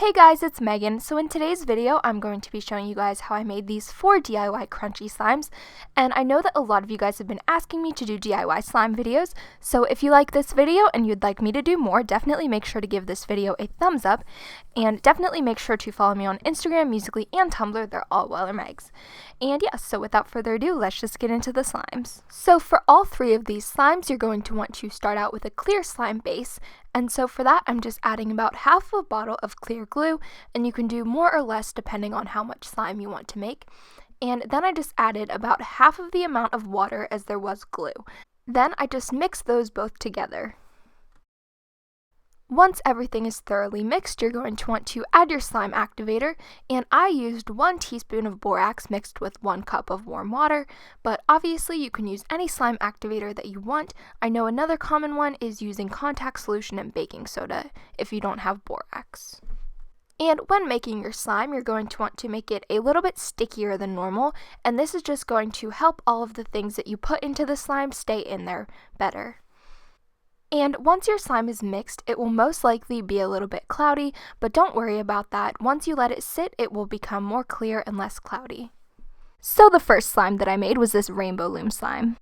Hey guys, it's Megan. So in today's video, I'm going to be showing you guys how I made these 4 DIY crunchy slimes. And I know that a lot of you guys have been asking me to do DIY slime videos. So if you like this video and you'd like me to do more, definitely make sure to give this video a thumbs up. And definitely make sure to follow me on Instagram, Musical.ly, and Tumblr. They're all WellerMegs. And yeah, so without further ado, let's just get into the slimes. So for all 3 of these slimes, you're going to want to start out with a clear slime base. And so for that, I'm just adding about half of a bottle of clear glue, and you can do more or less depending on how much slime you want to make. And then I just added about half of the amount of water as there was glue. Then I just mixed those both together. Once everything is thoroughly mixed, you're going to want to add your slime activator, and I used 1 teaspoon of borax mixed with 1 cup of warm water, but obviously you can use any slime activator that you want. I know another common one is using contact solution and baking soda if you don't have borax. And when making your slime, you're going to want to make it a little bit stickier than normal, and this is just going to help all of the things that you put into the slime stay in there better. And once your slime is mixed, it will most likely be a little bit cloudy, but don't worry about that. Once you let it sit, it will become more clear and less cloudy. So the first slime that I made was this rainbow loom slime.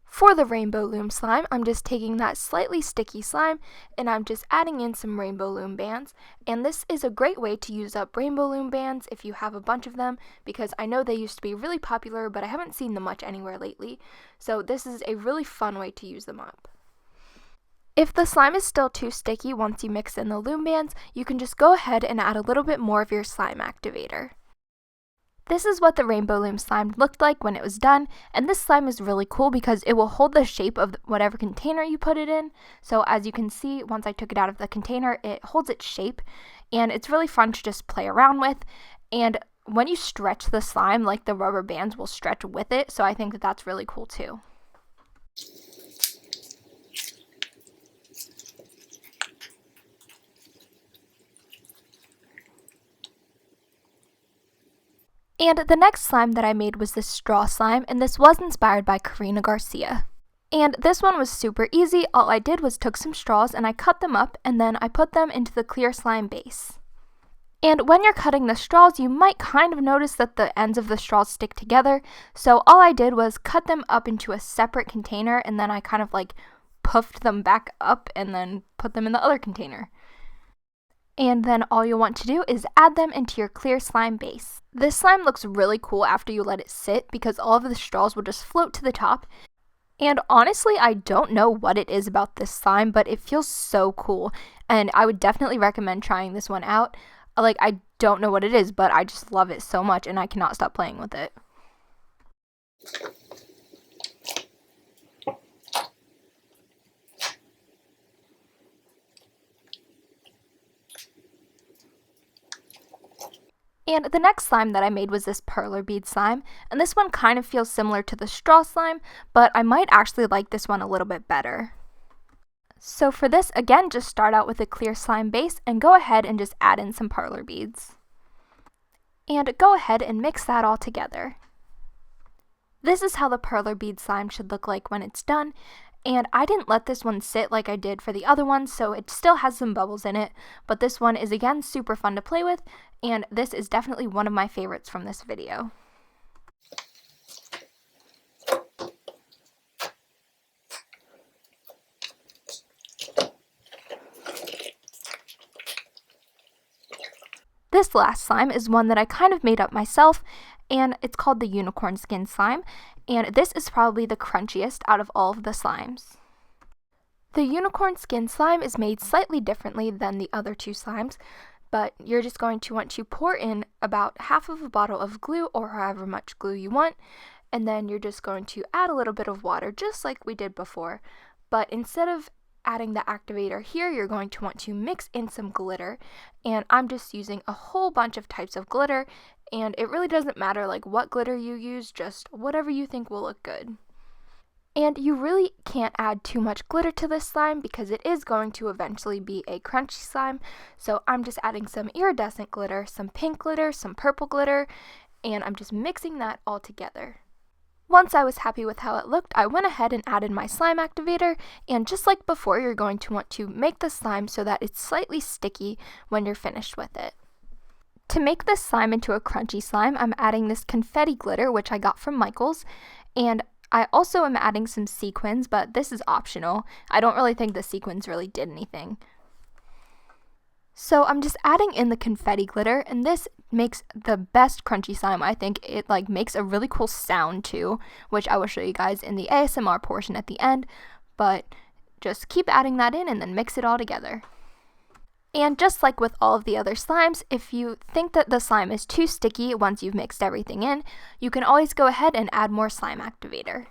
For the rainbow loom slime, I'm just taking that slightly sticky slime and I'm just adding in some rainbow loom bands. And this is a great way to use up rainbow loom bands if you have a bunch of them, because I know they used to be really popular, but I haven't seen them much anywhere lately. So this is a really fun way to use them up. If the slime is still too sticky once you mix in the loom bands, you can just go ahead and add a little bit more of your slime activator. This is what the rainbow loom slime looked like when it was done, and this slime is really cool because it will hold the shape of whatever container you put it in. So as you can see, once I took it out of the container, it holds its shape, and it's really fun to just play around with. And when you stretch the slime, like the rubber bands will stretch with it, so I think that that's really cool too. And the next slime that I made was this straw slime, and this was inspired by Karina Garcia. And this one was super easy. All I did was took some straws and I cut them up, and then I put them into the clear slime base. And when you're cutting the straws, you might kind of notice that the ends of the straws stick together. So all I did was cut them up into a separate container, and then I kind of like puffed them back up and then put them in the other container. And then all you'll want to do is add them into your clear slime base. This slime looks really cool after you let it sit because all of the straws will just float to the top. And honestly, I don't know what it is about this slime, but it feels so cool. And I would definitely recommend trying this one out. Like, I don't know what it is, but I just love it so much and I cannot stop playing with it. And the next slime that I made was this Perler bead slime, and this one kind of feels similar to the straw slime, but I might actually like this one a little bit better. So for this, again, just start out with a clear slime base and go ahead and just add in some Perler beads. And go ahead and mix that all together. This is how the Perler bead slime should look like when it's done. And I didn't let this one sit like I did for the other ones, so it still has some bubbles in it, but this one is again super fun to play with, and this is definitely one of my favorites from this video. This last slime is one that I kind of made up myself, and it's called the unicorn skin slime, and this is probably the crunchiest out of all of the slimes. The unicorn skin slime is made slightly differently than the other 2 slimes, but you're just going to want to pour in about half of a bottle of glue or however much glue you want, and then you're just going to add a little bit of water just like we did before, but instead of adding the activator here, you're going to want to mix in some glitter, and I'm just using a whole bunch of types of glitter, and it really doesn't matter like what glitter you use, just whatever you think will look good. And you really can't add too much glitter to this slime because it is going to eventually be a crunchy slime, so I'm just adding some iridescent glitter, some pink glitter, some purple glitter, and I'm just mixing that all together. Once I was happy with how it looked, I went ahead and added my slime activator, and just like before, you're going to want to make the slime so that it's slightly sticky when you're finished with it. to make this slime into a crunchy slime, I'm adding this confetti glitter, which I got from Michael's, and I also am adding some sequins, but this is optional. I don't really think the sequins really did anything. So I'm just adding in the confetti glitter, and this makes the best crunchy slime. I think it makes a really cool sound too, which I will show you guys in the ASMR portion at the end, but just keep adding that in and then mix it all together. And just like with all of the other slimes, if you think that the slime is too sticky once you've mixed everything in, you can always go ahead and add more slime activator.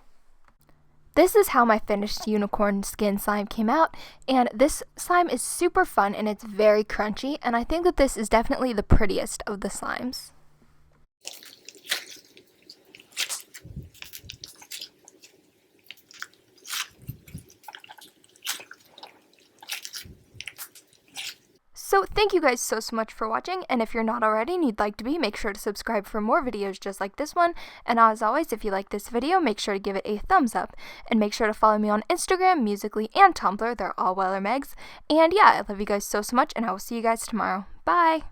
This is how my finished unicorn skin slime came out, and this slime is super fun and it's very crunchy, and I think that this is definitely the prettiest of the slimes. So thank you guys so much for watching, and if you're not already and you'd like to be, make sure to subscribe for more videos just like this one, and as always, if you like this video, make sure to give it a thumbs up, and make sure to follow me on Instagram, Musical.ly, and Tumblr. They're all WeilerMegs, and yeah, I love you guys so much, and I will see you guys tomorrow. Bye!